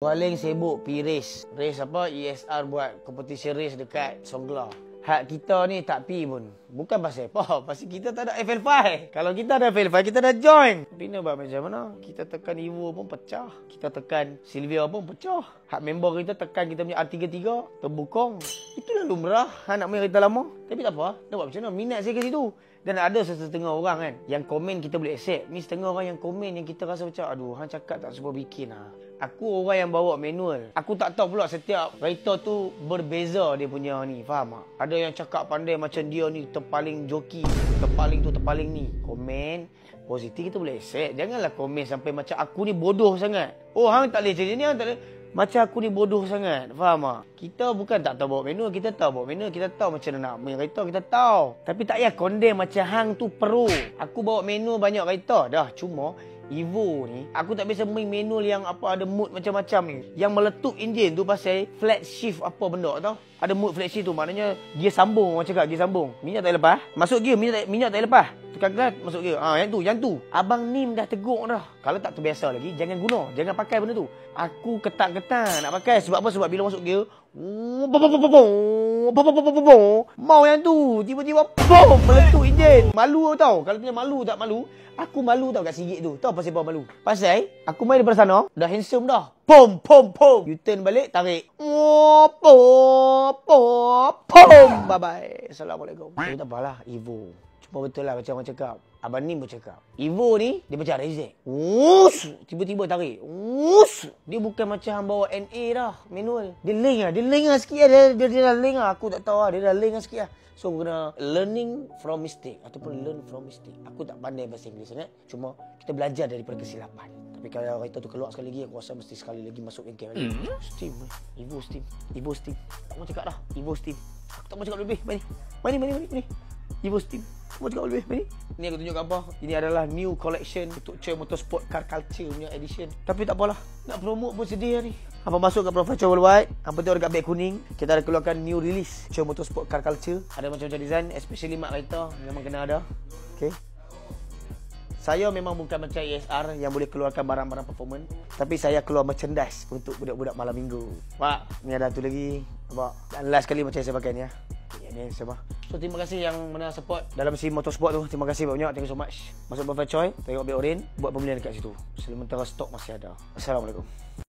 Paling sibuk pi race. Race apa? ESR buat competition race dekat Songkla. Hak kita ni tak pi pun. Bukan pasal apa. Pasal kita tak ada FL5. Kalau kita ada FL5, kita dah join. Tapi nak buat macam mana? Kita tekan Evo pun pecah. Kita tekan Sylvia pun pecah. Hak member kita tekan kita punya R33, terbukong. Itulah lumrah anak main kereta lama. Tapi tak apa. Nak buat macam mana? Minat saya ke situ. Dan ada setengah orang kan yang komen kita boleh accept. Ni setengah orang yang komen yang kita rasa macam aduh, hang cakap tak semua bikin lah. Aku orang yang bawa manual. Aku tak tahu pula setiap kereta tu berbeza dia punya ni. Faham tak? Ada yang cakap pandai macam dia ni terpaling joki, terpaling tu terpaling ni. Komen positif kita boleh accept. Janganlah komen sampai macam aku ni bodoh sangat. Oh hang tak boleh macam ni, hang tak boleh. Macam aku ni bodoh sangat. Faham tak? Kita bukan tak tahu bawa manual. Kita tahu bawa manual. Kita tahu macam mana nak main kereta. Kita tahu. Tapi tak payah condemn macam hang tu pro. Aku bawa manual banyak kereta dah. Cuma Evo ni, aku tak biasa main manual yang apa ada mood macam-macam ni. Yang meletup enjin tu pasal flat shift apa benda tau. Ada mood flat shift tu. Maknanya gear sambung. Orang cakap gear sambung. Minyak tak lepas. Masuk gear, minyak tak lepas. Tekan kelas, masuk gear. Yang tu. Abang Nim dah tegur dah. Kalau tak terbiasa lagi, jangan guna. Jangan pakai benda tu. Aku ketat-ketat nak pakai. Sebab apa? Sebab bila masuk gear, mau yang tu. Tiba-tiba, meletup enjin. Malu tau. Kalau tanya malu tak malu, aku malu tau kat Sigit tu. Tahu pasal apa malu? Pasal aku main daripada sana, dah handsome dah. Pom. U-turn balik, tarik. Bye-bye. Assalamualaikum. Tapi tak apalah, Evo. Cuma betul lah macam orang cakap. Abang Nim pun cakap. Evo ni, dia macam Rezek. Tiba-tiba tarik. Dia bukan macam hang bawa NA dah, manual. Dia lengah sikit lah. Dia dah lengah. Aku tak tahu lah. Dia dah lengah sikit lah. So, kena learning from mistake. Ataupun learn from mistake. Aku tak pandai bahasa Inggeris sangat. Cuma, kita belajar daripada kesilapan. Tapi kalau kereta tu keluar sekali lagi, aku rasa mesti sekali lagi masuk bengkel lagi. Steam. Evo Steam. Tak mau cakap dah. Evo Steam. Aku tak mau cakap lebih. Mari. Evo Steam. Kamu cakap lebih. Mari. Ni aku tunjuk apa. Ini adalah new collection untuk Choi Motorsport Car Culture punya edition. Tapi tak apalah. Nak promote pun sedih ni. Apa masuk kat Professional Worldwide. Apa tu dekat beg kuning. Kita ada keluarkan new release Choi Motorsport Car Culture. Ada macam-macam design. Especially mak kereta. Memang kena ada. Okay. Saya memang bukan macam ESR yang boleh keluarkan barang-barang performance. Tapi saya keluar merchandise untuk budak-budak malam minggu. Pak, ni ada tu lagi. Nampak? Dan last kali macam saya pakai ni ya. Ni sama. So terima kasih yang mana support dalam si motorsport tu. Terima kasih banyak. Thank you so much. Masuk Buffet Choi, tengok Big Orange, buat pembelian dekat situ. Sementara stok masih ada. Assalamualaikum.